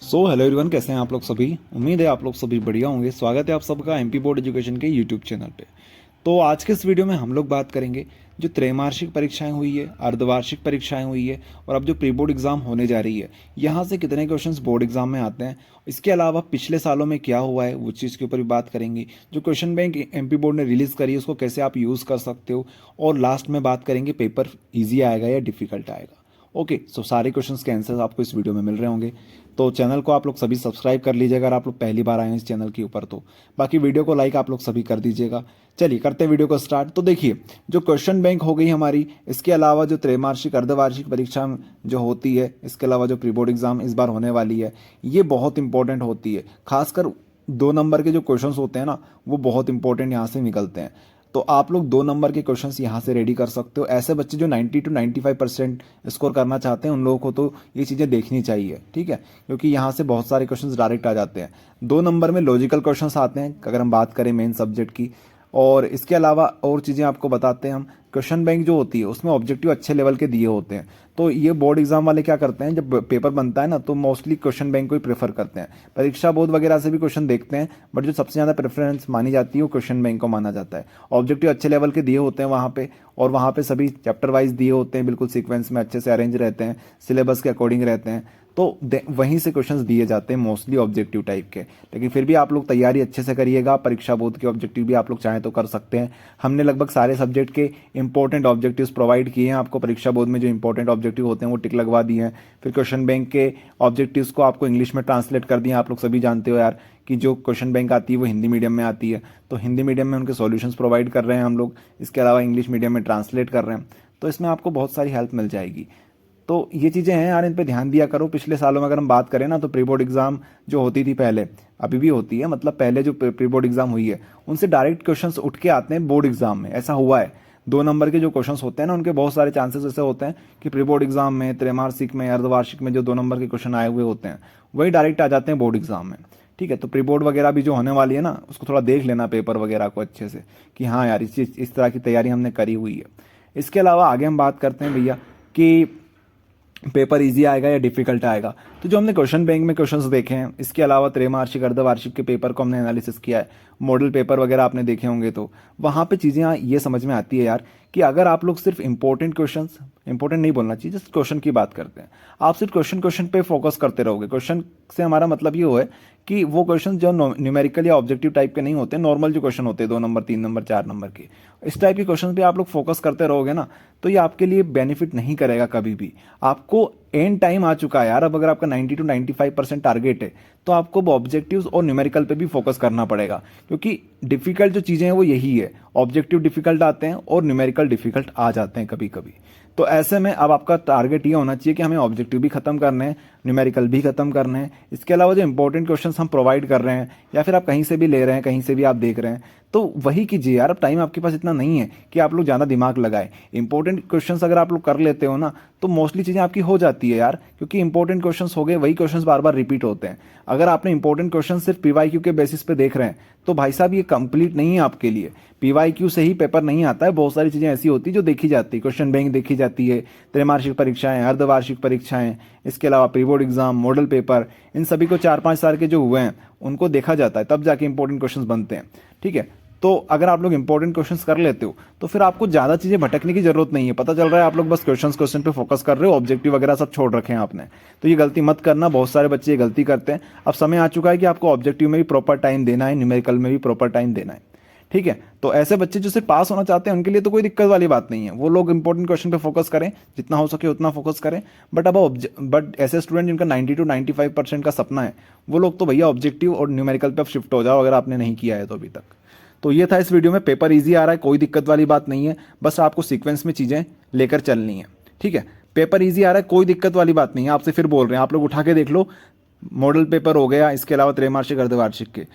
Hello everyone, कैसे हैं आप लोग सभी। उम्मीद है आप लोग सभी बढ़िया होंगे। स्वागत है आप सबका एमपी बोर्ड एजुकेशन के यूट्यूब चैनल पे। तो आज के इस वीडियो में हम लोग बात करेंगे जो त्रैमासिक परीक्षाएं हुई है, अर्धवार्षिक परीक्षाएं हुई है और अब जो प्री बोर्ड एग्जाम होने जा रही है, यहाँ से कितने क्वेश्चंस बोर्ड एग्जाम में आते हैं। इसके अलावा पिछले सालों में क्या हुआ है वो चीज़ के ऊपर भी बात करेंगे। जो क्वेश्चन बैंक एमपी बोर्ड ने रिलीज़ करी है उसको कैसे आप यूज़ कर सकते हो, और लास्ट में बात करेंगे पेपर ईजी आएगा या डिफिकल्ट आएगा। ओके, सो सारे क्वेश्चंस के आंसर्स आपको इस वीडियो में मिल रहे होंगे। तो चैनल को आप लोग सभी सब्सक्राइब कर लीजिएगा अगर आप लोग पहली बार आए हैं इस चैनल के ऊपर। तो बाकी वीडियो को लाइक आप लोग सभी कर दीजिएगा। चलिए करते हैं वीडियो को स्टार्ट। तो देखिए, जो क्वेश्चन बैंक हो गई हमारी, इसके अलावा जो त्रैमासिक अर्धवार्षिक परीक्षा जो होती है, इसके अलावा जो प्री बोर्ड एग्जाम इस बार होने वाली है, ये बहुत इंपॉर्टेंट होती है। खासकर 2 नंबर के जो क्वेश्चन होते हैं ना, वो बहुत इंपॉर्टेंट यहाँ से निकलते हैं। तो आप लोग 2 नंबर के क्वेश्चंस यहाँ से रेडी कर सकते हो। ऐसे बच्चे जो 90 to 95% स्कोर करना चाहते हैं उन लोगों को तो ये चीज़ें देखनी चाहिए, ठीक है, क्योंकि यहाँ से बहुत सारे क्वेश्चंस डायरेक्ट आ जाते हैं। 2 नंबर में लॉजिकल क्वेश्चंस आते हैं अगर हम बात करें मेन सब्जेक्ट की। और इसके अलावा और चीज़ें आपको बताते हैं हम। क्वेश्चन बैंक जो होती है उसमें ऑब्जेक्टिव अच्छे लेवल के दिए होते हैं। तो ये बोर्ड एग्जाम वाले क्या करते हैं, जब पेपर बनता है ना तो मोस्टली क्वेश्चन बैंक को ही प्रेफर करते हैं। परीक्षा बोर्ड वगैरह से भी क्वेश्चन देखते हैं, बट जो सबसे ज़्यादा प्रेफरेंस मानी जाती है वो क्वेश्चन बैंक को माना जाता है। ऑब्जेक्टिव अच्छे लेवल के दिए होते हैं वहाँ पे, और वहाँ पे सभी चैप्टर वाइज दिए होते हैं, बिल्कुल सीक्वेंस में अच्छे से अरेंज रहते हैं, सिलेबस के अकॉर्डिंग रहते हैं। तो वहीं से क्वेश्चंस दिए जाते हैं मोस्टली ऑब्जेक्टिव टाइप के। लेकिन फिर भी आप लोग तैयारी अच्छे से करिएगा। परीक्षा बोर्ड के ऑब्जेक्टिव भी आप लोग चाहें तो कर सकते हैं। हमने लगभग सारे सब्जेक्ट के इंपॉर्टेंट ऑब्जेक्टिव्स प्रोवाइड किए हैं आपको। परीक्षा बोर्ड में जो इंपॉर्टेंट ऑब्जेक्टिव होते हैं वो टिक लगवा दिए हैं। फिर क्वेश्चन बैंक के ऑब्जेक्टिव्स को आपको इंग्लिश में ट्रांसलेट कर दिए। आप लोग सभी जानते हो यार कि जो क्वेश्चन बैंक आती है वो हिंदी मीडियम में आती है, तो हिंदी मीडियम में उनके सॉल्यूशंस प्रोवाइड कर रहे हैं हम लोग। इसके अलावा इंग्लिश मीडियम में ट्रांसलेट कर रहे हैं, तो इसमें आपको बहुत सारी हेल्प मिल जाएगी। तो ये चीज़ें हैं यार, इन पे ध्यान दिया करो। पिछले सालों में अगर हम बात करें ना तो प्री बोर्ड एग्जाम जो होती थी पहले, अभी भी होती है, मतलब पहले जो प्री बोर्ड एग्जाम हुई है उनसे डायरेक्ट क्वेश्चंस उठ के आते हैं बोर्ड एग्जाम में। ऐसा हुआ है। 2 नंबर के जो क्वेश्चंस होते हैं ना उनके बहुत सारे चांसेस ऐसे होते हैं कि प्री बोर्ड एग्जाम में, त्रैमासिक में, अर्धवार्षिक में जो 2 नंबर के क्वेश्चन आए हुए होते हैं वही डायरेक्ट आ जाते हैं बोर्ड एग्जाम में। ठीक है, तो प्री बोर्ड वगैरह भी जो होने वाली है ना उसको थोड़ा देख लेना पेपर वगैरह को अच्छे से कि हाँ यार इस तरह की तैयारी हमने करी हुई है। इसके अलावा आगे हम बात करते हैं भैया कि पेपर इजी आएगा या डिफिकल्ट आएगा। तो जो हमने क्वेश्चन बैंक में क्वेश्चंस देखे हैं, इसके अलावा त्रैमासिक अर्धवार्षिक के पेपर को हमने एनालिसिस किया है, मॉडल पेपर वगैरह आपने देखे होंगे, तो वहाँ पे चीज़ें ये समझ में आती है यार कि अगर आप लोग सिर्फ इंपॉर्टेंट क्वेश्चंस, इंपॉर्टेंट नहीं बोलना चाहिए, जस्ट क्वेश्चन की बात करते हैं, आप सिर्फ क्वेश्चन पे फोकस करते रहोगे। क्वेश्चन से हमारा मतलब ये है कि वो क्वेश्चन जो न्यूमेरिकल या ऑब्जेक्टिव टाइप के नहीं होते, नॉर्मल जो क्वेश्चन होते हैं 2 नंबर, 3 नंबर, 4 नंबर के, इस टाइप के क्वेश्चन पे आप लोग फोकस करते रहोगे ना तो ये आपके लिए बेनिफिट नहीं करेगा कभी भी। आपको एंड टाइम आ चुका है यार, अब अगर आपका 90 to 95% टारगेट है तो आपको ऑब्जेक्टिव्स और न्यूमेरिकल पे भी फोकस करना पड़ेगा, क्योंकि डिफिकल्ट जो चीज़ें हैं वो यही है, ऑब्जेक्टिव डिफिकल्ट आते हैं और न्यूमेरिकल डिफिकल्ट आ जाते हैं कभी कभी। तो ऐसे में अब आपका टारगेट ये होना चाहिए कि हमें ऑब्जेक्टिव भी खत्म करने हैं, न्यूमेरिकल भी खत्म करने हैं। इसके अलावा जो इंपॉर्टेंट क्वेश्चंस हम प्रोवाइड कर रहे हैं या फिर आप कहीं से भी ले रहे हैं, कहीं से भी आप देख रहे हैं, तो वही कीजिए यार। अब टाइम आपके पास इतना नहीं है कि आप लोग ज़्यादा दिमाग लगाए। इंपॉर्टेंट क्वेश्चंस अगर आप लोग कर लेते हो ना तो मोस्टली चीज़ें आपकी हो जाती है यार, क्योंकि इंपॉर्टेंट क्वेश्चंस हो गए, वही क्वेश्चंस बार बार रिपीट होते हैं। अगर आपने इंपॉर्टेंट क्वेश्चन सिर्फ पीवाईक्यू के बेसिस पे देख रहे हैं तो भाई साहब ये कंप्लीट नहीं है आपके लिए। पीवाईक्यू से ही पेपर नहीं आता है, बहुत सारी चीज़ें ऐसी होती है जो देखी जाती है। क्वेश्चन बैंक देखी जाती है, त्रैमासिक परीक्षाएं, अर्धवार्षिक परीक्षाएं, इसके अलावा pre board exam, model paper, इन सभी को 4-5 साल के जो हुए हैं उनको देखा जाता है, तब जाके इंपॉर्टेंट क्वेश्चंस बनते हैं। ठीक है, तो अगर आप लोग इंपॉर्टेंट क्वेश्चंस कर लेते हो तो फिर आपको ज़्यादा चीज़ें भटकने की जरूरत नहीं है। पता चल रहा है आप लोग बस क्वेश्चन पे फोकस कर रहे हो, ऑब्जेक्टिव वगैरह सब छोड़ रखे हैं आपने। तो ये गलती मत करना, बहुत सारे बच्चे ये गलती करते हैं। अब समय आ चुका है कि आपको ऑब्जेक्टिव में भी प्रॉपर टाइम देना है, न्यूमेरिकल में भी प्रॉपर टाइम देना है। ठीक है, तो ऐसे बच्चे जो सिर्फ पास होना चाहते हैं उनके लिए तो कोई दिक्कत वाली बात नहीं है, वो लोग इंपॉर्टेंट क्वेश्चन पे फोकस करें, जितना हो सके उतना फोकस करें। बट ऐसे स्टूडेंट जिनका 90 to 95% का सपना है, वो लोग तो भैया ऑब्जेक्टिव और न्यूमेरिकल पे अब शिफ्ट हो जाओ अगर आपने नहीं किया है तो अभी तक। तो ये था इस वीडियो में। पेपर इजी आ रहा है, कोई दिक्कत वाली बात नहीं है, बस आपको सीक्वेंस में चीज़ें लेकर चलनी है। ठीक है, पेपर इजी आ रहा है, कोई दिक्कत वाली बात नहीं है। आपसे फिर बोल रहे हैं, आप लोग उठा के देख लो, मॉडल पेपर हो गया, इसके अलावा त्रैमासिक अर्धवार्षिक के